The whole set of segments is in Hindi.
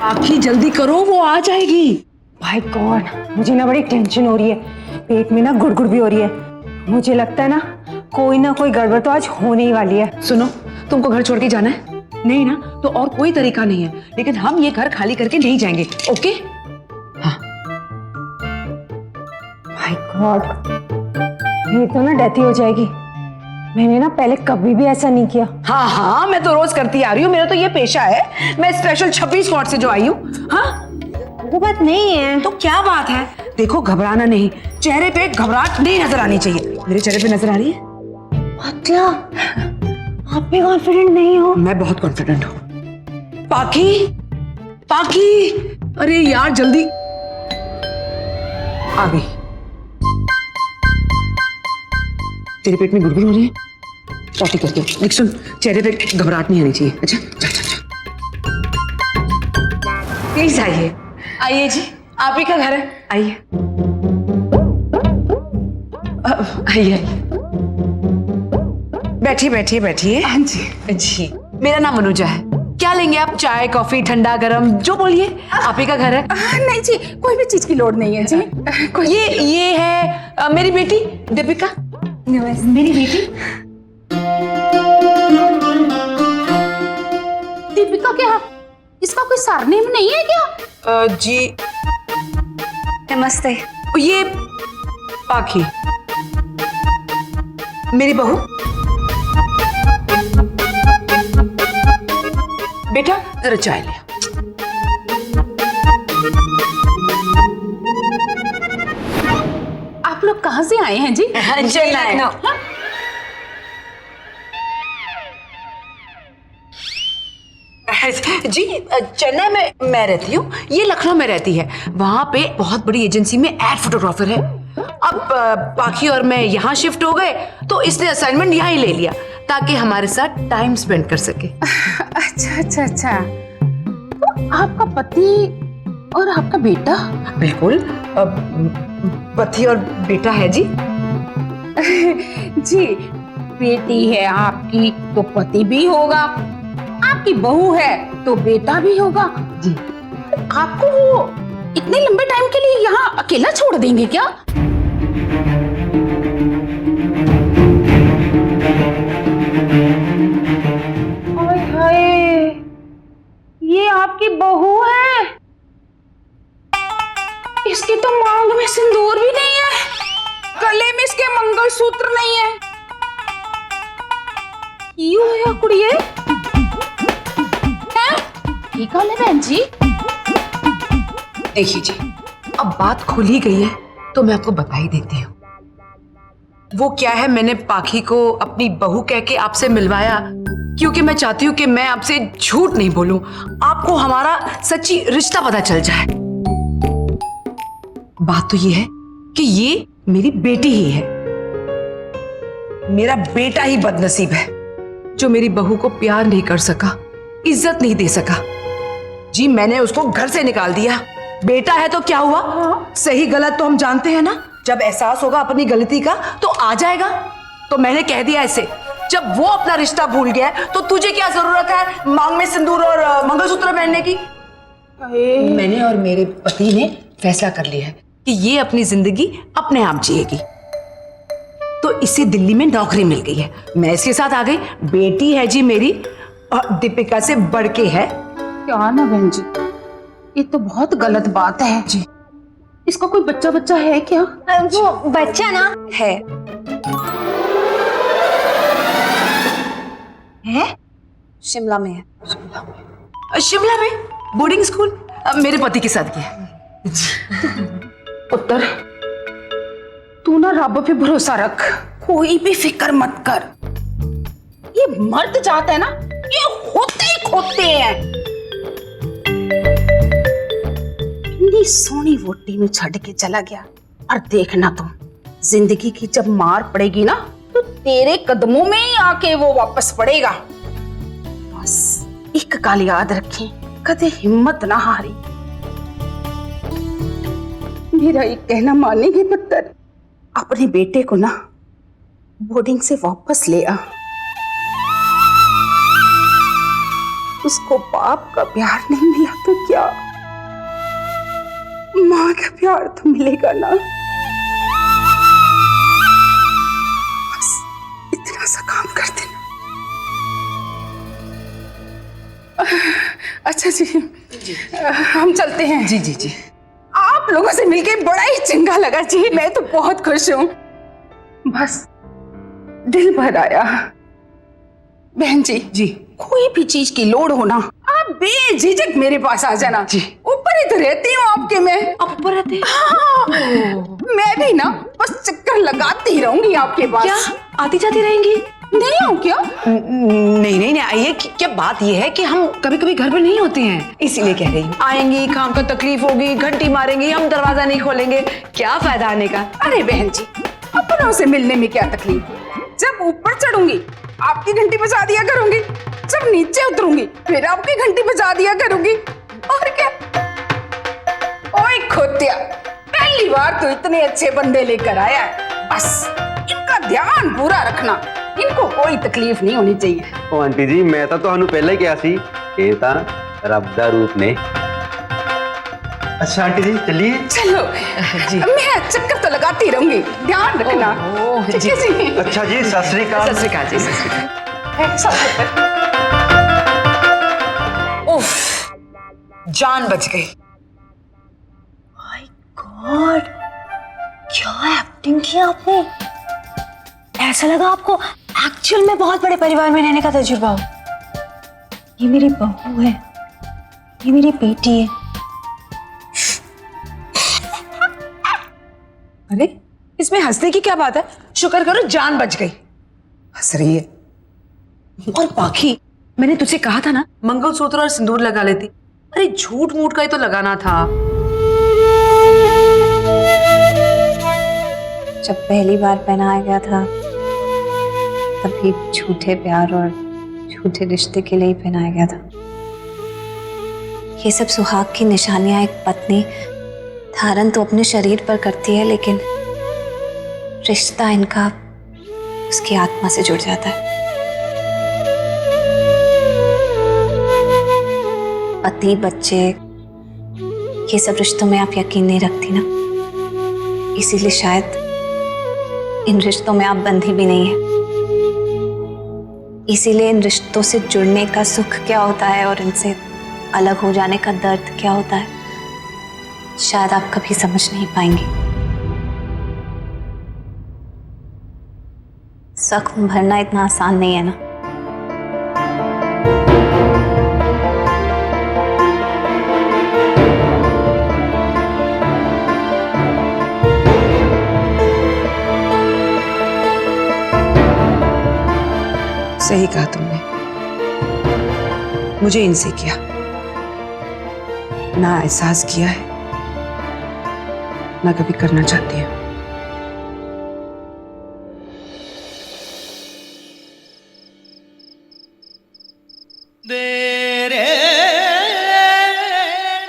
आखी जल्दी करो, वो आ जाएगी। भाई गॉड, मुझे ना बड़ी टेंशन हो रही है, पेट में ना गुड़गुड़ भी हो रही है। मुझे लगता है ना कोई गड़बड़ तो आज होने ही वाली है। सुनो, तुमको घर छोड़ के जाना है? नहीं ना, तो और कोई तरीका नहीं है, लेकिन हम ये घर खाली करके नहीं जाएंगे, ओके? हाँ। भाई गॉड, ये तो ना डेथ ही हो जाएगी। मैंने ना पहले कभी भी ऐसा नहीं किया। हाँ हाँ, मैं तो रोज करती आ रही हूँ, मेरा तो ये पेशा है। मैं स्पेशल 26 वाट से जो आई हूँ। हाँ, वो बात नहीं है। तो क्या बात है? देखो, घबराना नहीं, चेहरे पे घबराहट नहीं नजर आनी चाहिए। मेरे चेहरे पे नजर आ रही है? अच्छा, आप भी कॉन्फिडेंट नहीं हो? मैं बहुत कॉन्फिडेंट हूँ। पाखी, पाखी, अरे यार जल्दी आ गई। तेरे पेट में गुड़गुड़ हो रही है? पॉटी करके देख। सुन, चेहरे पे घबराहट नहीं आनी चाहिए। अच्छा, जा जा जा। प्लीज आइए, आइए जी, आप ही का घर है, आइए। आइए आइए, बैठिए बैठिए बैठिए। हाँ जी जी, मेरा नाम अनुजा है। क्या लेंगे आप? चाय, कॉफी, ठंडा, गरम, जो बोलिए। आप ही का घर है। नहीं जी, कोई भी चीज की लोड़ नहीं है जी। ये है मेरी बेटी दीपिका। मेरी बेटी दीपिका? क्या इसका कोई सरनेम नहीं है क्या? जी नमस्ते। ये पाखी, मेरी बहू। बेटा जरा चाय ले। आप लोग कहाँ से आए हैं जी? चेन्नई। जी, चेन्नई में मैं रहती हूँ, ये लखनऊ में रहती है। वहां पे बहुत बड़ी एजेंसी में एड फोटोग्राफर है। अब पाखी और मैं यहाँ शिफ्ट हो गए, तो इसने असाइनमेंट यहाँ ही ले लिया ताकि हमारे साथ टाइम स्पेंड कर सके। अच्छा अच्छा अच्छा, तो आपका पति और आपका बेटा? बिल्कुल, पति और बेटा है जी। जी, बेटी है आपकी तो पति भी होगा, आपकी बहू है तो बेटा भी होगा जी। आपको वो इतने लंबे टाइम के लिए यहाँ अकेला छोड़ देंगे क्या? हाय हाय, ये आपकी बहू है? इसके तो मांग में सिंदूर भी नहीं है, गले में इसके मंगलसूत्र नहीं है। क्यों है कुड़िए? ठीक है बहन जी। देखिए जी, अब बात खुल ही गई है तो मैं आपको बता ही देती हूँ। वो क्या है, मैंने पाखी को अपनी बहू कह के आपसे मिलवाया क्योंकि मैं चाहती हूँ कि मैं आपसे झूठ नहीं बोलूं, आपको हमारा सच्ची रिश्ता पता चल जाए। बात तो ये है कि ये मेरी बेटी ही है। मेरा बेटा ही बदनसीब है जो मेरी बहू को प्यार नहीं कर सका, इज्जत नहीं दे सका। जी, मैंने उसको घर से निकाल दिया। बेटा है तो क्या हुआ? सही गलत तो हम जानते हैं ना। जब एहसास होगा अपनी गलती का तो आ जाएगा। तो मैंने कह दिया ऐसे, जब वो अपना रिश्ता भूल गया तो तुझे क्या जरूरत है मांग में सिंदूर और मंगलसूत्र पहनने की? मैंने और मेरे पति ने फैसला कर लिया है कि ये अपनी जिंदगी अपने आप जिएगी। तो इसे दिल्ली में नौकरी मिल गई है, मैं इसके साथ आ गई। बेटी है जी मेरी, और दीपिका से बढ़ के है। क्या ना बहन जी, ये तो बहुत गलत बात है जी। इसका कोई बच्चा है क्या? वो बच्चा ना है शिमला में है। शिमला में बोर्डिंग स्कूल? मेरे पति के साथ गया। पुत्र, तू ना रब पे भरोसा रख, कोई भी फिक्र मत कर। ये मर्द जाते हैं ना, ये होते ही खोते हैं। इतनी सोनी वोटी में छड़ के चला गया, और देखना तुम, जिंदगी की जब मार पड़ेगी ना तो तेरे कदमों में ही आके वो वापस पड़ेगा। बस एक गल याद रखें, कदे हिम्मत ना हारी। मेरा एक कहना मानेगी पुत्र? अपने बेटे को ना बोर्डिंग से वापस ले आ। उसको बाप का प्यार नहीं मिला तो क्या, माँ का प्यार तो मिलेगा ना। बस इतना सा काम कर देना। अच्छा जी, हम चलते हैं। जी जी जी। आप लोगों से मिलके बड़ा ही चंगा लगा जी, मैं तो बहुत खुश हूँ। बस दिल भर आया। बहन जी जी। कोई भी चीज की लोड हो ना, आप बेझिझक मेरे पास आ जाना जी। ऊपर ही तो रहती हूँ आपके में। आप ऊपर रहते हैं? हाँ, मैं भी ना बस चक्कर लगाती ही रहूंगी आपके पास। क्या आती जाती रहेंगी? नहीं आऊँ क्या? नहीं नहीं नहीं आइए। क्या बात यह है कि हम कभी कभी घर पे नहीं होते हैं, इसीलिए कह रही हूँ। आएंगी, काम का तकलीफ होगी, घंटी मारेंगी, हम दरवाजा नहीं खोलेंगे, क्या फायदा आने का। अरे बहन जी, अपनों से मिलने में क्या तकलीफ? जब ऊपर चढ़ूंगी आपकी घंटी बजा दिया करूंगी, जब नीचे उतरूंगी फिर आपकी घंटी बजा दिया करूंगी, और क्या। ओए खोतिया, पहली बार तो इतने अच्छे बंदे लेकर आया है, बस इनका ध्यान पूरा रखना, इनको कोई तकलीफ नहीं होनी चाहिए। ओ आंटी जी, मैं तो ਤੁਹਾਨੂੰ ਪਹਿਲਾਂ ਹੀ ਕਿਹਾ ਸੀ ਇਹ ਤਾਂ ਰੱਬ ਦਾ ਰੂਪ ਨੇ। अच्छा आंटी जी चलिए। चलो जी। मैं चक्कर तो लगाती रहूंगी, ध्यान रखना। ओह, ठीक जी। है जी। अच्छा जी, सत श्री अकाल। सत श्री अकाल जी, सत श्री अकाल। सब उफ, जान बच गई। माय गॉड, क्या एक्टिंग की आपने। ऐसा लगा आपको एक्चुअल में बहुत बड़े परिवार में रहने का तजुर्बा हो। ये मेरी बहू है, ये मेरी बेटी है। अरे इसमें हंसने की क्या बात है? शुक्र करो जान बच गई। हंस रही है। और बाकी मैंने तुझसे कहा था ना मंगलसूत्र और सिंदूर लगा लेती। अरे झूठ मूठ का ही तो लगाना था। जब पहली बार पहनाया गया था तभी झूठे प्यार और झूठे रिश्ते के लिए ही पहनाया गया था। ये सब सुहाग की निशानियां एक पत्नी धारण तो अपने शरीर पर करती है, लेकिन रिश्ता इनका उसकी आत्मा से जुड़ जाता है। पति बच्चे ये सब रिश्तों में आप यकीन नहीं रखती ना, इसीलिए शायद इन रिश्तों में आप बंधी भी नहीं है। इसीलिए इन रिश्तों से जुड़ने का सुख क्या होता है और इनसे अलग हो जाने का दर्द क्या होता है, शायद आप कभी समझ नहीं पाएंगे। जख्म भरना इतना आसान नहीं है ना। सही कहा तुमने, मुझे इनसे किया ना एहसास किया है ना कभी करना चाहती हूँ।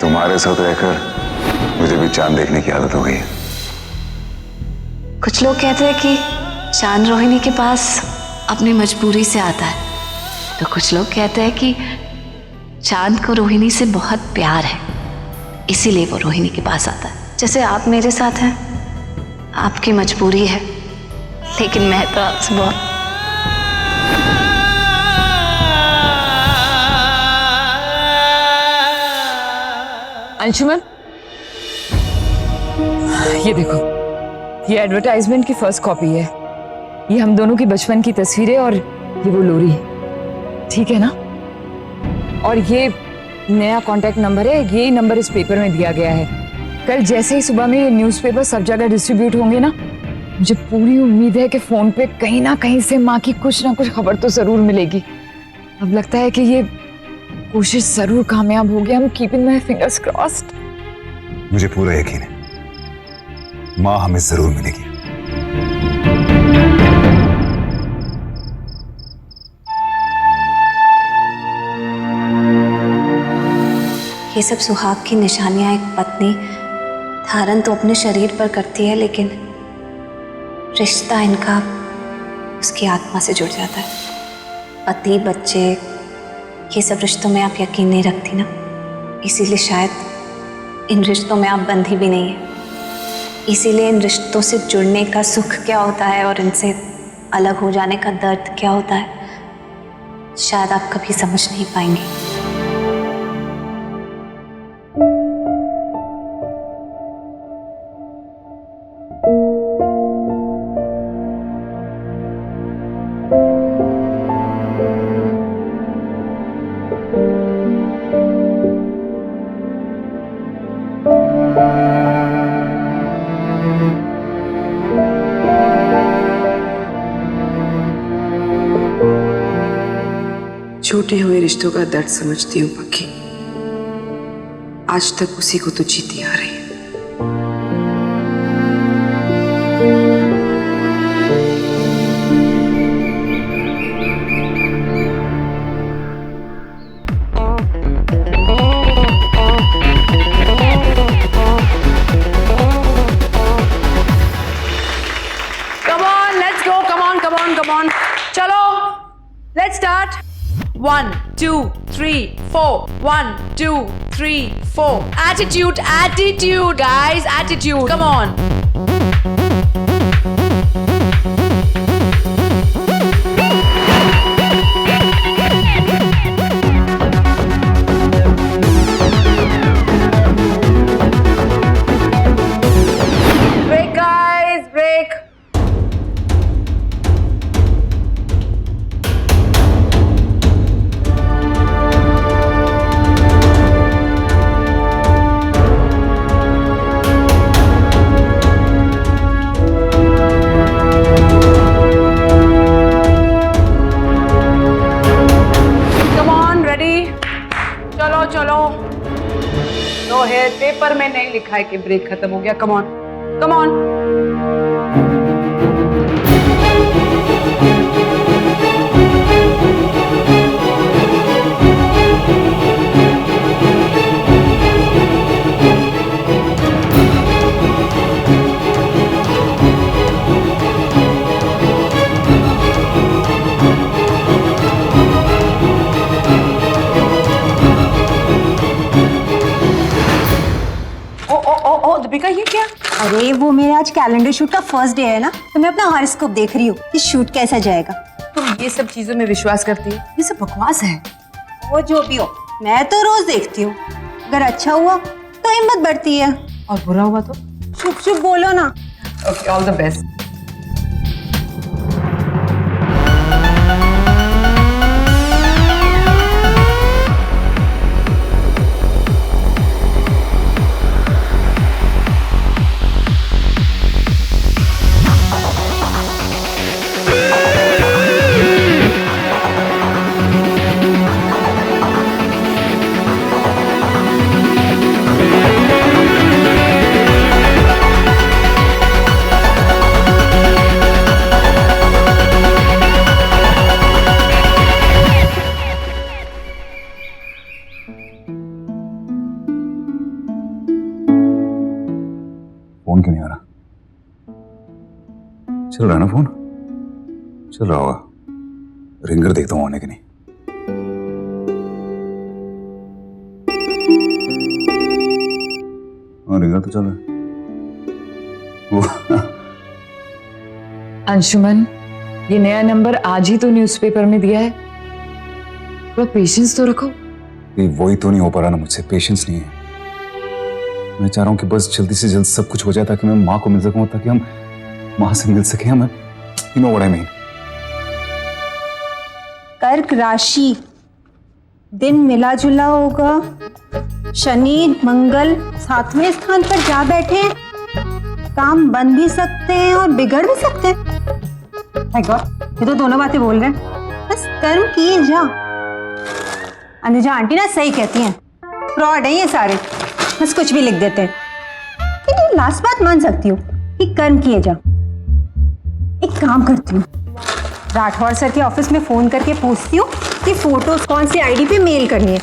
तुम्हारे साथ रहकर मुझे भी चांद देखने की आदत हो गई है। कुछ लोग कहते हैं कि चांद रोहिणी के पास अपनी मजबूरी से आता है, तो कुछ लोग कहते हैं कि चांद को रोहिणी से बहुत प्यार है, इसीलिए वो रोहिणी के पास आता है। जैसे आप मेरे साथ हैं, आपकी मजबूरी है, लेकिन मैं तो आपसे बहुत अंशुमन, ये देखो, ये एडवर्टाइजमेंट की फर्स्ट कॉपी है। ये हम दोनों की बचपन की तस्वीरें और ये वो लोरी, ठीक है ना? और ये नया कांटेक्ट नंबर है, यही नंबर इस पेपर में दिया गया है। कल जैसे ही सुबह में ये न्यूज़पेपर सब जगह डिस्ट्रीब्यूट होंगे ना, मुझे पूरी उम्मीद है कि फोन पे कहीं ना कहीं से माँ की कुछ ना कुछ खबर तो जरूर मिलेगी। अब लगता है कि ये कोशिश जरूर कामयाब होगी। हम कीपिंग माय फिंगर्स क्रॉस्ड। मुझे पूरा यकीन है माँ हमें जरूर मिलेगी। ये सब सुहाग की निशानियां एक पत्नी धारण तो अपने शरीर पर करती है, लेकिन रिश्ता इनका उसकी आत्मा से जुड़ जाता है। पति बच्चे ये सब रिश्तों में आप यकीन नहीं रखती ना, इसीलिए शायद इन रिश्तों में आप बंधी भी नहीं है, इसीलिए इन रिश्तों से जुड़ने का सुख क्या होता है और इनसे अलग हो जाने का दर्द क्या होता है शायद आप कभी समझ नहीं पाएंगे। छूटे हुए रिश्तों का दर्द समझती हूँ पक्की, आज तक उसी को तो जीती आ रही है। Come on, let's go. Come on. चलो, let's start. 1, 2, 3, 4. 1, 2, 3, 4. Attitude, guys. Attitude. Come on. Break, guys. Break. चलो नो है, पेपर में नहीं लिखा है कि ब्रेक खत्म हो गया। कम ऑन दीपिका, ये क्या? अरे वो मेरे आज कैलेंडर शूट का फर्स्ट डे है ना, तो मैं अपना हॉरोस्कोप देख रही हूँ कि शूट कैसा जाएगा। तुम ये सब चीजों में विश्वास करती है? ये सब बकवास है। वो जो भी हो, मैं तो रोज देखती हूँ। अगर अच्छा हुआ तो हिम्मत बढ़ती है, और बुरा हुआ तो? चुप चुप बोलो ना। Okay, all the best. Phone क्यों नहीं आ रहा? चल रहा है ना फोन? चल रहा होगा। रिंगर देखता हूँ आने की नहीं। हाँ, रिंगर तो चल रहा है। अंशुमन, ये नया नंबर आज ही तो न्यूज़पेपर में दिया है, थोड़ा पेशेंस तो रखो। ये वही तो नहीं हो पा रहा ना मुझसे, पेशेंस नहीं है। मैं चाह रहा हूँ कि बस जल्दी से जल्द सब कुछ हो जाए ताकि मैं माँ को मिल सकूँ, ताकि हम माँ से मिल सके। हम you know what I mean. कर्क राशि, दिन मिला जुला होगा, शनि मंगल 7वें स्थान पर जा बैठे, काम बन भी सकते हैं और बिगड़ भी सकते हैं। माय गॉड, ये तो दोनों बातें बोल रहे हैं। बस कर्म किए जा। अनुजा आंटी ना सही कहती हैं, फ्रॉड है ये सारे, बस कुछ भी लिख देते हैं। लेकिन लास्ट बात मान सकती हूँ कि कर्म किए जा। एक काम करती हूँ, राठौर सर के ऑफिस में फोन करके पूछती हूँ कि फोटोज कौन सी आईडी पे मेल करनी है।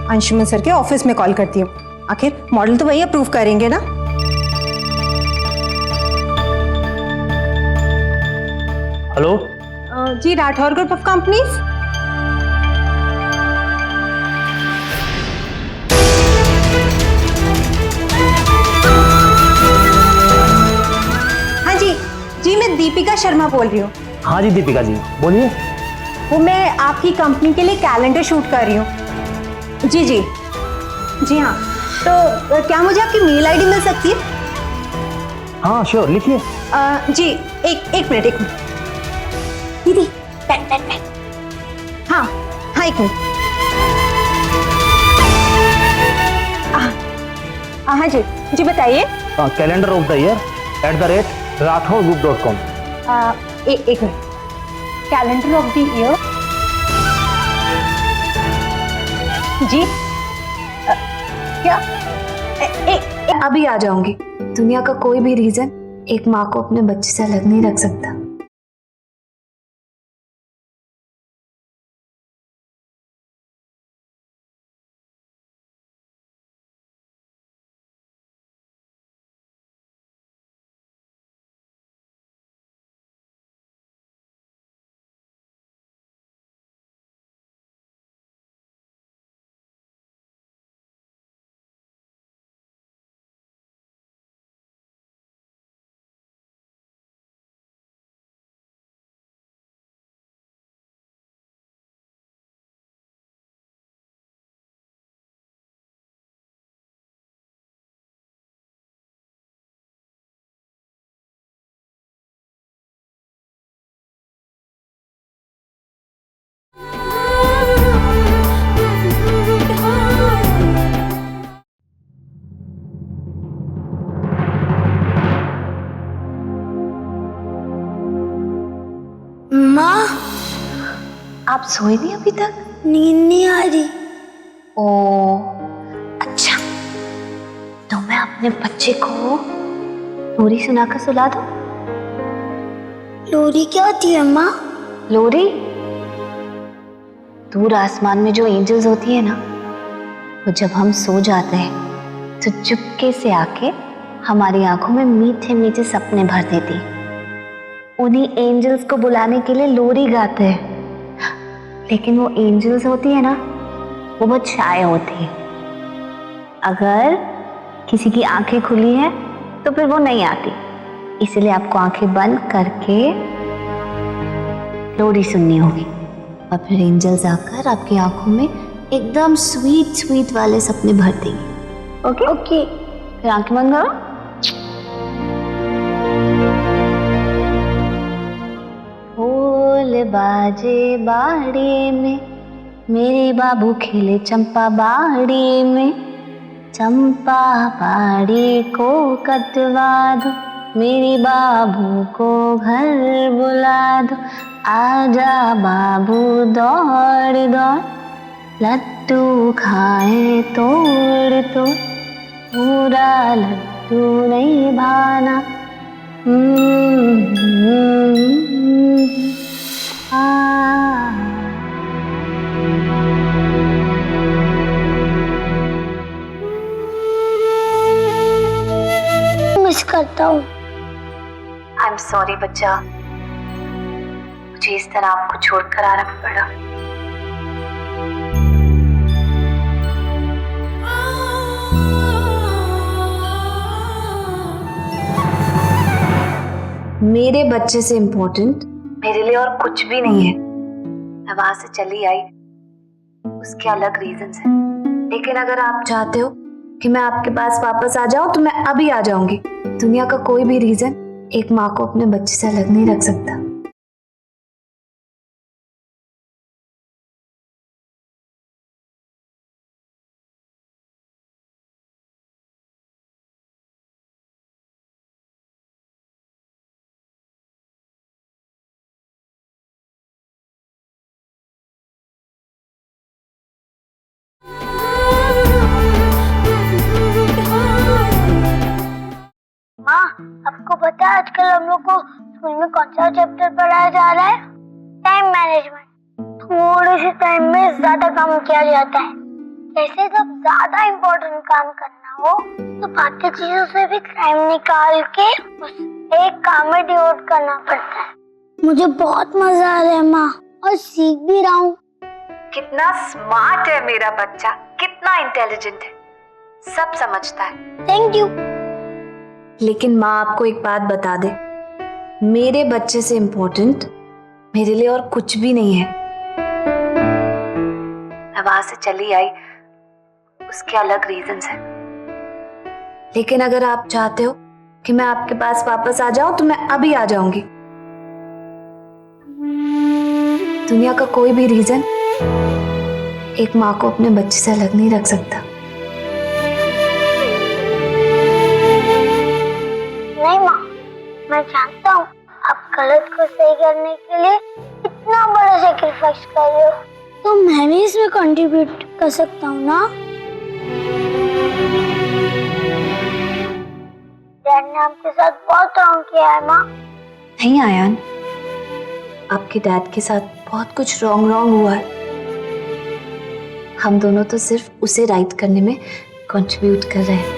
अंशुमन सर के ऑफिस में कॉल करती हूँ, आखिर मॉडल तो वही अप्रूव करेंगे ना। हेलो, जी राठौर ग्रुप ऑफ कंपनीज। हाँ जी जी, मैं दीपिका शर्मा बोल रही हूँ। हाँ जी दीपिका जी बोलिए। वो मैं आपकी कंपनी के लिए कैलेंडर शूट कर रही हूँ। जी जी जी हाँ, तो क्या मुझे आपकी मेल आईडी मिल सकती है? हाँ श्योर, लिखिए। जी एक मिनट दीदी, पेन पेन पेन। हाँ हाँ, एक मिनट। हाँ जी जी बताइए। Calendar of the year @rathorgroup.com। एक minute, calendar of the year. जी क्या? अभी आ जाऊंगी। दुनिया का कोई भी रीजन एक माँ को अपने बच्चे से अलग नहीं रख सकता। माँ, आप सोए नहीं अभी तक? नींद नहीं आ रही। ओ अच्छा, तो मैं अपने बच्चे को लोरी सुनाकर सुला दूं? लोरी क्या होती है माँ? लोरी दूर आसमान में जो एंजल्स होती है ना, वो जब हम सो जाते हैं तो चुपके से आके हमारी आंखों में मीठे मीठे सपने भर देती है। उन्हीं एंजल्स को बुलाने के लिए लोरी गाते हैं। लेकिन वो एंजल्स होती है ना, वो बहुत शाय होती है। अगर किसी की आंखें खुली हैं तो फिर वो नहीं आती। इसलिए आपको आंखें बंद करके लोरी सुननी होगी, और फिर एंजल्स आकर आपकी आंखों में एकदम स्वीट स्वीट वाले सपने भर देंगे। ओके ओके, फिर आंखें बंद करो। फूल बाजे बाड़ी में, मेरे बाबू खेले चंपा बाड़ी में, चंपा बाड़ी को कटवा दो, मेरे बाबू को घर बुला दो। आजा बाबू दौड़ दौड़, लड्डू खाए तोड़ तो, पूरा लड्डू नहीं भाना। मिस करता हूँ। आई एम सॉरी बच्चा, मुझे इस तरह आपको छोड़कर आना पड़ा। मेरे बच्चे से इम्पोर्टेंट मेरे लिए और कुछ भी नहीं है। मैं वहां से चली आई, उसके अलग रीजंस हैं। लेकिन अगर आप चाहते हो कि मैं आपके पास वापस आ जाऊं तो मैं अभी आ जाऊंगी। दुनिया का कोई भी रीजन एक माँ को अपने बच्चे से अलग नहीं रख सकता। माँ, आपको पता है आजकल हम लोग को स्कूल में कौन सा चैप्टर पढ़ाया जा रहा है? Time management. थोड़े से टाइम में ज्यादा काम किया जाता है। ऐसे जब ज्यादा इम्पोर्टेंट काम करना हो तो बाकी चीजों से भी टाइम निकाल के उस एक काम में डिवोट करना पड़ता है। मुझे बहुत मजा आ रहा है माँ, और सीख भी रहा हूँ। कितना स्मार्ट है मेरा बच्चा, कितना इंटेलिजेंट है, सब समझता है। Thank you. लेकिन माँ आपको एक बात बता दे, मेरे बच्चे से इम्पोर्टेंट मेरे लिए और कुछ भी नहीं है। मैं वहां से चली आई, उसके अलग रीजंस हैं। लेकिन अगर आप चाहते हो कि मैं आपके पास वापस आ जाऊं तो मैं अभी आ जाऊंगी। दुनिया का कोई भी रीजन एक माँ को अपने बच्चे से अलग नहीं रख सकता। नहीं माँ, मैं जानता हूँ आप गलत को सही करने के लिए इतना बड़ा सैक्रिफाइस कर रहे हो, तो मैं भी इसमें कंट्रीब्यूट कर सकता हूँ ना। डैड ने आपके साथ बहुत रॉन्ग किया है माँ। नहीं आयान, आपके डैड के साथ बहुत कुछ रॉन्ग हुआ है। हम दोनों तो सिर्फ उसे राइट करने में कंट्रीब्यूट कर रहे हैं।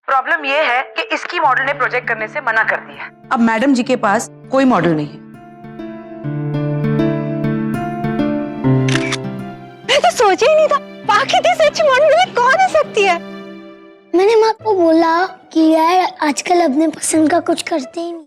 प्रॉब्लम ये है कि इसकी मॉडल ने प्रोजेक्ट करने से मना कर दिया। अब मैडम जी के पास कोई मॉडल नहीं है। मैं तो सोचा ही नहीं था बाकी से अच्छी मॉडल कौन हो सकती है। मैंने माँ को बोला कि यार आजकल अपने पसंद का कुछ करते ही नहीं।